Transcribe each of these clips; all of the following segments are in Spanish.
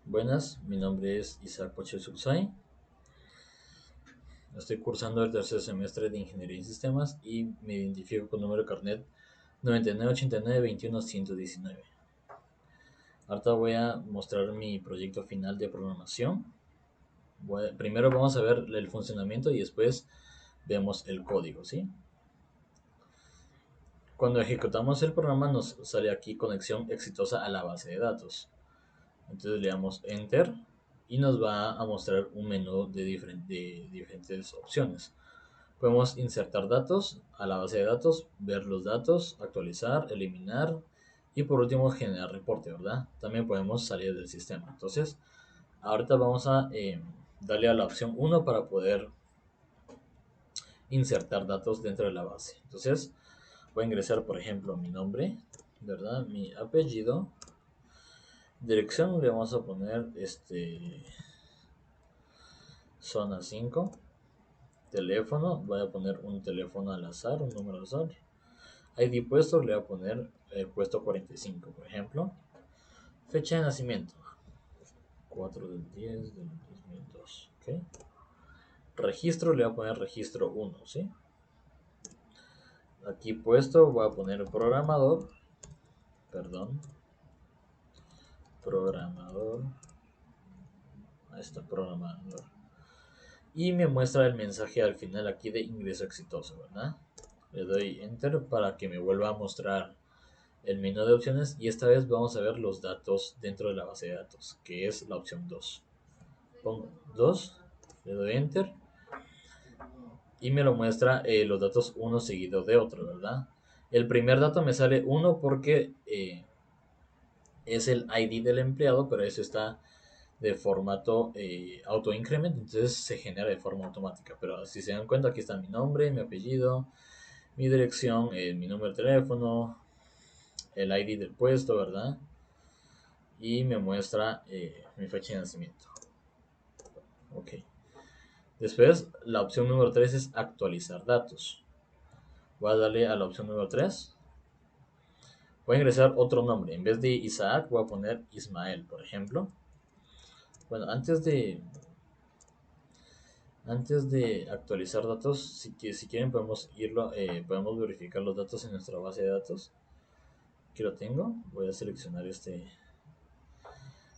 Buenas, mi nombre es Isaac Poche Suxay. Estoy cursando el tercer semestre de Ingeniería en Sistemas y me identifico con número de carnet 9989211119. Ahorita voy a mostrar mi proyecto final de programación. Primero vamos a ver el funcionamiento y después vemos el código, ¿sí? Cuando ejecutamos el programa nos sale aquí conexión exitosa a la base de datos. Entonces le damos Enter y nos va a mostrar un menú de diferentes opciones. Podemos insertar datos a la base de datos, ver los datos, actualizar, eliminar y por último generar reporte, ¿verdad? También podemos salir del sistema. Entonces, ahorita vamos a darle a la opción 1 para poder insertar datos dentro de la base. Entonces, voy a ingresar, por ejemplo, mi nombre, ¿verdad? Mi apellido, dirección, le vamos a poner zona 5. Teléfono, voy a poner un teléfono al azar, un número al azar. ID puesto, le voy a poner puesto 45, por ejemplo. Fecha de nacimiento, 4 del 10 del 2002. ¿Ok? Registro, le voy a poner registro 1, ¿sí? Aquí puesto voy a poner programador, perdón, programador, ahí está, programador. Y me muestra el mensaje al final aquí de ingreso exitoso, ¿verdad? Le doy enter para que me vuelva a mostrar el menú de opciones y esta vez vamos a ver los datos dentro de la base de datos, que es la opción 2. Pongo 2, le doy enter y me lo muestra los datos uno seguido de otro, ¿verdad? El primer dato me sale 1 porque es el ID del empleado, pero eso está de formato auto increment, entonces se genera de forma automática. Pero si se dan cuenta, aquí está mi nombre, mi apellido, mi dirección, mi número de teléfono, el ID del puesto, ¿verdad? Y me muestra mi fecha de nacimiento. Ok. Después, la opción número 3 es actualizar datos. Voy a darle a la opción número 3. Voy a ingresar otro nombre. En vez de Isaac, voy a poner Ismael, por ejemplo. Bueno, antes de actualizar datos, si quieren podemos verificar los datos en nuestra base de datos. Aquí lo tengo. Voy a seleccionar este.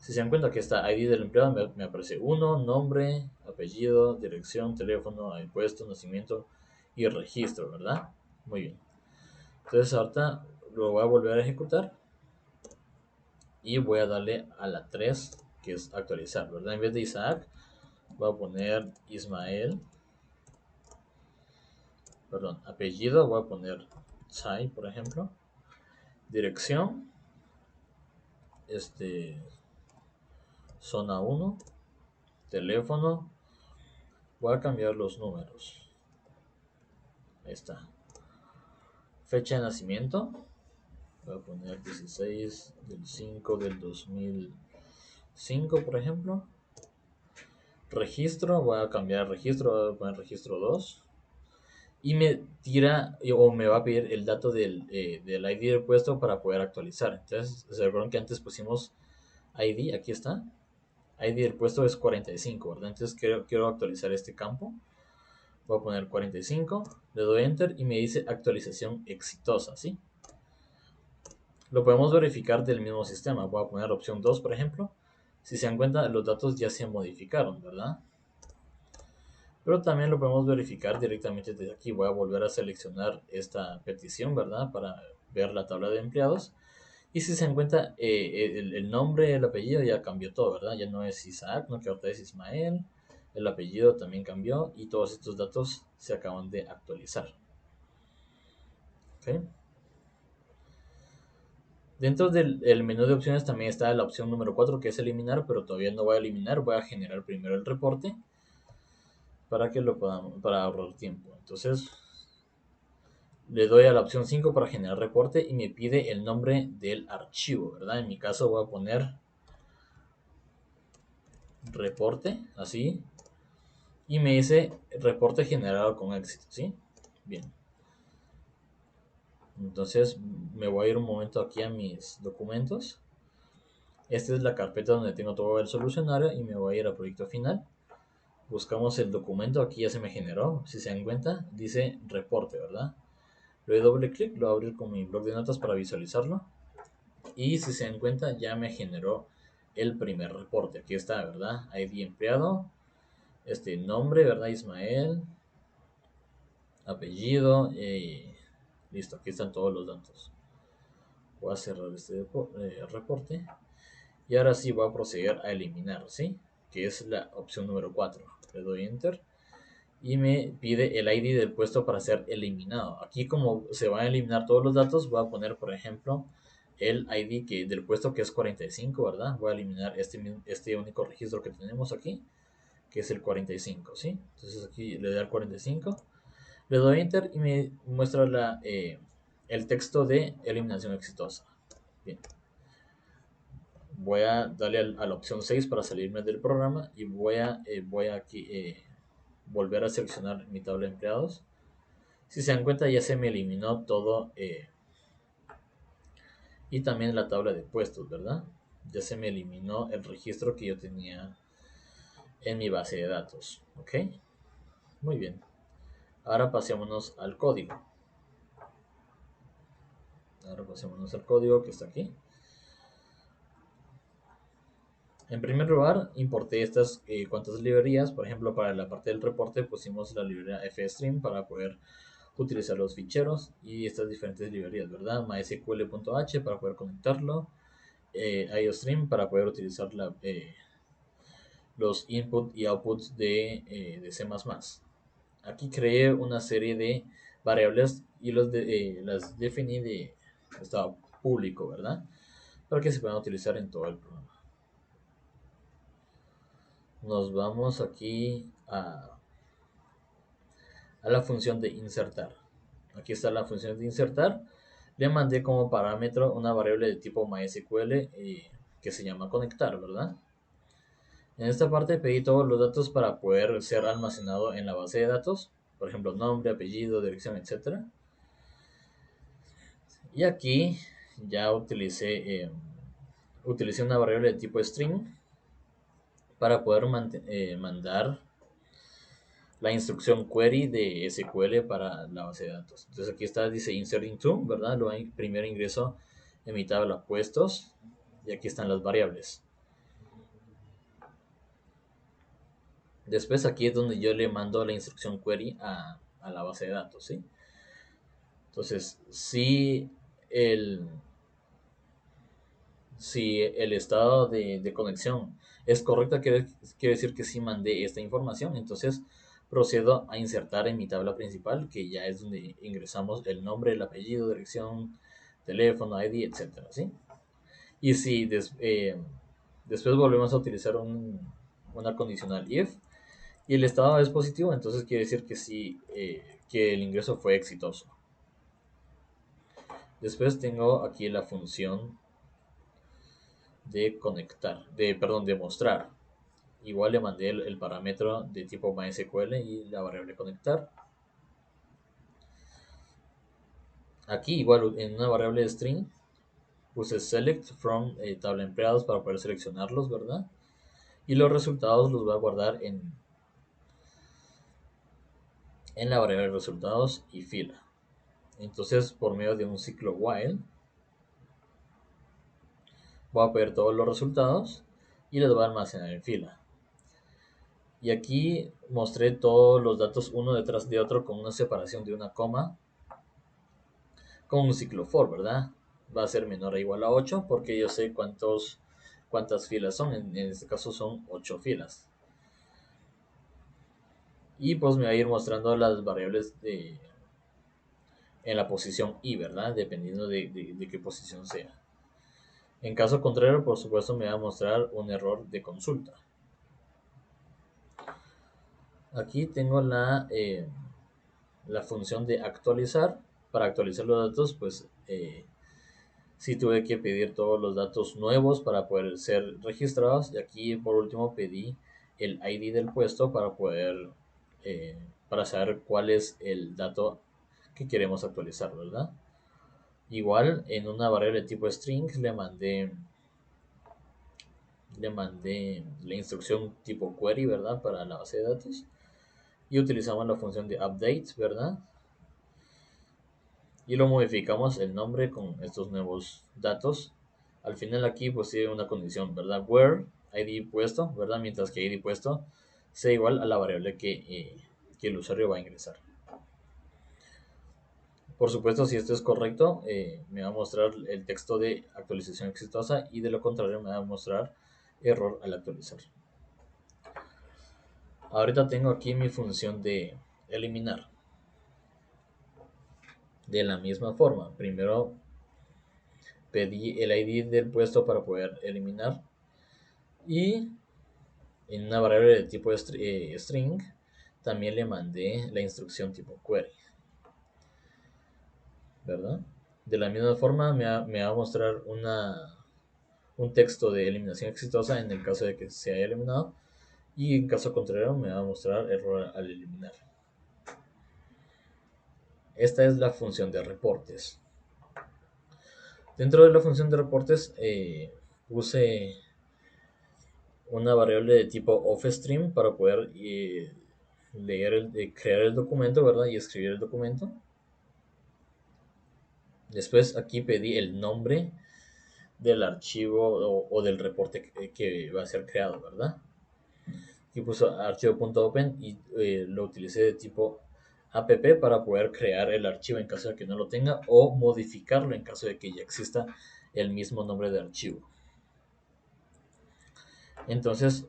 Si se dan cuenta que está ID del empleado, me aparece uno, nombre, apellido, dirección, teléfono, puesto, nacimiento y registro, ¿verdad? Muy bien. Entonces ahorita lo voy a volver a ejecutar y voy a darle a la 3, que es actualizar, ¿verdad? En vez de Isaac, voy a poner Ismael, perdón, apellido, voy a poner Chai, por ejemplo. Dirección, zona 1, teléfono, voy a cambiar los números. Ahí está. Fecha de nacimiento, voy a poner 16 del 5 del 2005, por ejemplo. Registro, voy a cambiar registro, voy a poner registro 2. Y me tira o me va a pedir el dato del ID del puesto para poder actualizar. Entonces, se recuerdan que antes pusimos ID, aquí está. ID del puesto es 45, ¿verdad? Entonces quiero actualizar este campo. Voy a poner 45, le doy enter y me dice actualización exitosa, ¿sí? Lo podemos verificar del mismo sistema. Voy a poner opción 2, por ejemplo. Si se dan cuenta, los datos ya se modificaron, ¿verdad? Pero también lo podemos verificar directamente desde aquí. Voy a volver a seleccionar esta petición, ¿verdad? Para ver la tabla de empleados. Y si se dan cuenta, el nombre, el apellido ya cambió todo, ¿verdad? Ya no es Isaac, no que ahorita es Ismael. El apellido también cambió y todos estos datos se acaban de actualizar. ¿Ok? Dentro del menú de opciones también está la opción número 4, que es eliminar, pero todavía no voy a eliminar. Voy a generar primero el reporte para que lo podamos, para ahorrar tiempo. Entonces, le doy a la opción 5 para generar reporte y me pide el nombre del archivo, ¿verdad? En mi caso voy a poner reporte, así, y me dice reporte generado con éxito, ¿sí? Bien. Entonces me voy a ir un momento aquí a mis documentos Esta es la carpeta donde tengo todo el solucionario y me voy a ir a proyecto final. Buscamos el documento, aquí ya se me generó, si se dan cuenta, dice reporte, ¿verdad? Le doy doble clic, lo voy a abrir con mi blog de notas para visualizarlo. Y si se dan cuenta, ya me generó el primer reporte. Aquí está, ¿verdad? ID empleado, nombre, ¿verdad? Ismael, apellido, listo, aquí están todos los datos. Voy a cerrar este reporte. Y ahora sí voy a proceder a eliminar, ¿sí? Que es la opción número 4. Le doy enter y me pide el ID del puesto para ser eliminado. Aquí como se van a eliminar todos los datos, voy a poner, por ejemplo, el ID del puesto que es 45, ¿verdad? Voy a eliminar este único registro que tenemos aquí, que es el 45, ¿sí? Entonces aquí le doy al 45, le doy enter y me muestra el texto de eliminación exitosa. Bien. Voy a darle a la opción 6 para salirme del programa y voy a aquí volver a seleccionar mi tabla de empleados. Si se dan cuenta, ya se me eliminó todo y también la tabla de puestos, ¿verdad? Ya se me eliminó el registro que yo tenía en mi base de datos. ¿Ok? Muy bien. Ahora pasémonos al código. Ahora pasémonos al código que está aquí. En primer lugar, importé estas cuantas librerías. Por ejemplo, para la parte del reporte pusimos la librería fstream para poder utilizar los ficheros y estas diferentes librerías, ¿verdad? MySQL.h para poder conectarlo, IOStream para poder utilizar los input y outputs de C++. Aquí creé una serie de variables y las definí de estado público, ¿verdad? Para que se puedan utilizar en todo el programa. Nos vamos aquí a la función de insertar. Aquí está la función de insertar. Le mandé como parámetro una variable de tipo MySQL que se llama conectar, ¿verdad? En esta parte pedí todos los datos para poder ser almacenado en la base de datos, por ejemplo, nombre, apellido, dirección, etc. Y aquí ya utilicé una variable de tipo string para poder mandar la instrucción query de SQL para la base de datos. Entonces aquí está, dice insert into, ¿verdad? Primero ingreso en mi tabla puestos y aquí están las variables. Después aquí es donde yo le mando la instrucción query a la base de datos, ¿sí? Entonces, el, si el estado de conexión es correcto, quiere decir que sí mandé esta información. Entonces procedo a insertar en mi tabla principal, que ya es donde ingresamos el nombre, el apellido, dirección, teléfono, ID, etcétera, ¿sí? Y si después volvemos a utilizar una condicional if y el estado es positivo, entonces quiere decir que sí, que el ingreso fue exitoso. Después tengo aquí la función de conectar, de mostrar. Igual le mandé el parámetro de tipo MySQL y la variable conectar. Aquí igual en una variable de string puse select from tabla empleados para poder seleccionarlos, ¿verdad? Y los resultados los voy a guardar en la variable de resultados y fila. Entonces por medio de un ciclo while voy a pedir todos los resultados y los voy a almacenar en fila. Y aquí mostré todos los datos uno detrás de otro con una separación de una coma con un ciclo for, ¿verdad? Va a ser menor o igual a 8 porque yo sé cuántas filas son. En este caso son 8 filas. Y pues me va a ir mostrando las variables en la posición i, ¿verdad? Dependiendo de qué posición sea. En caso contrario, por supuesto, me va a mostrar un error de consulta. Aquí tengo la función de actualizar. Para actualizar los datos, pues sí tuve que pedir todos los datos nuevos para poder ser registrados. Y aquí por último pedí el ID del puesto eh, para saber cuál es el dato que queremos actualizar, ¿verdad? Igual en una variable tipo string le mandé le mandé la instrucción tipo query, ¿verdad? Para la base de datos. Y utilizamos la función de update, ¿verdad? Y lo modificamos el nombre con estos nuevos datos. Al final aquí pues tiene una condición, ¿verdad? Where ID puesto, ¿verdad? Mientras que ID puesto sea igual a la variable que el usuario va a ingresar. Por supuesto, si esto es correcto, me va a mostrar el texto de actualización exitosa, y de lo contrario me va a mostrar error al actualizar. Ahorita tengo aquí mi función de eliminar. De la misma forma, primero pedí el ID del puesto para poder eliminar, y en una variable de tipo string también le mandé la instrucción tipo query, ¿verdad? De la misma forma me va a mostrar un texto de eliminación exitosa en el caso de que se haya eliminado, y en caso contrario me va a mostrar error al eliminar. Esta es la función de reportes. Dentro de la función de reportes puse una variable de tipo offstream para poder crear el documento, ¿verdad? Y escribir el documento. Después aquí pedí el nombre del archivo o del reporte que va a ser creado, ¿verdad? Aquí puso archivo.open y lo utilicé de tipo app para poder crear el archivo en caso de que no lo tenga, o modificarlo en caso de que ya exista el mismo nombre de archivo. Entonces,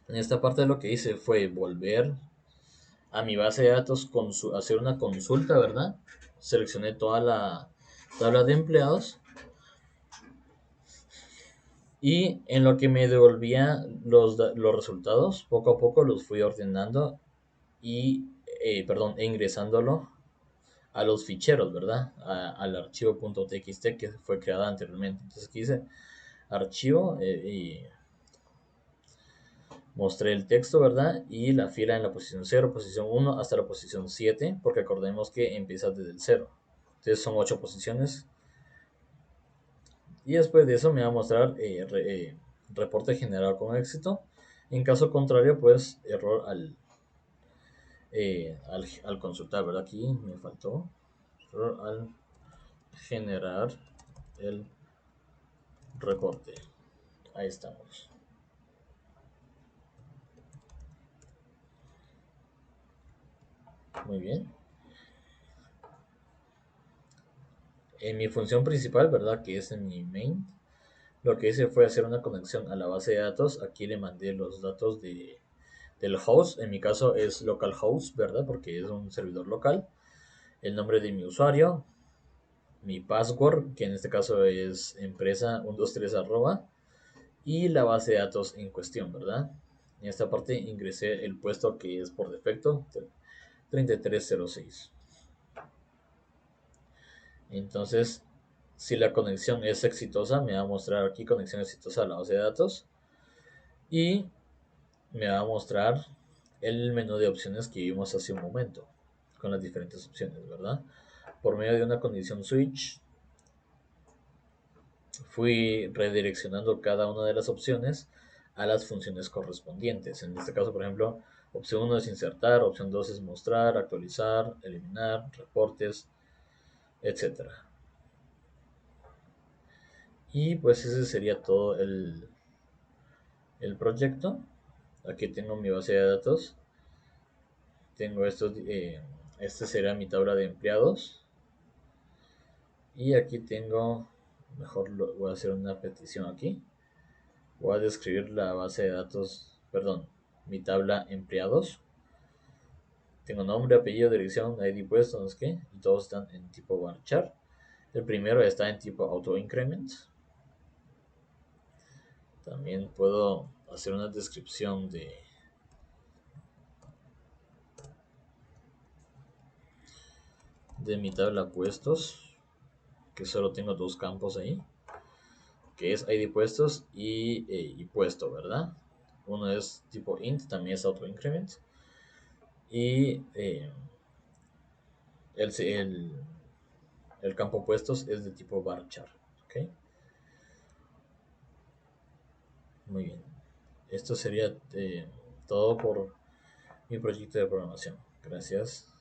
en esta parte lo que hice fue volver a mi base de datos, hacer una consulta, ¿verdad? Seleccioné toda la tabla de empleados, y en lo que me devolvía los resultados, poco a poco los fui ordenando y, ingresándolo a los ficheros, ¿verdad? Al archivo .txt que fue creado anteriormente. Entonces aquí dice archivo, y mostré el texto, ¿verdad? Y la fila en la posición 0, posición 1 hasta la posición 7, porque acordemos que empieza desde el 0. Entonces son 8 posiciones. Y después de eso me va a mostrar reporte generado con éxito. En caso contrario, pues error al consultar, ¿verdad? Aquí me faltó error al generar el reporte. Ahí estamos. Muy bien. En mi función principal, ¿verdad? Que es en mi main, lo que hice fue hacer una conexión a la base de datos. Aquí le mandé los datos del host. En mi caso es localhost, ¿verdad? Porque es un servidor local. El nombre de mi usuario, mi password, que en este caso es empresa123 y la base de datos en cuestión, ¿verdad? En esta parte ingresé el puesto que es por defecto, 3306. Entonces, si la conexión es exitosa, me va a mostrar aquí conexión exitosa a la base de datos, y me va a mostrar el menú de opciones que vimos hace un momento, con las diferentes opciones, ¿verdad? Por medio de una condición switch, fui redireccionando cada una de las opciones a las funciones correspondientes. En este caso, por ejemplo, opción 1 es insertar, opción 2 es mostrar, actualizar, eliminar, reportes, etcétera. Y pues ese sería todo el proyecto. Aquí tengo mi base de datos. Tengo este será mi tabla de empleados. Y aquí tengo, voy a hacer una petición aquí. Voy a describir la base de datos, perdón, mi tabla empleados. Tengo nombre, apellido, dirección, ID puesto, no sé qué, y todos están en tipo varchar. El primero está en tipo auto increment. También puedo hacer una descripción de mi tabla puestos, que solo tengo dos campos ahí, que es ID puestos y puesto, ¿verdad? Uno es tipo int, también es auto increment, y el, el campo puestos es de tipo varchar, ¿ok? Muy bien. Esto sería todo por mi proyecto de programación. Gracias.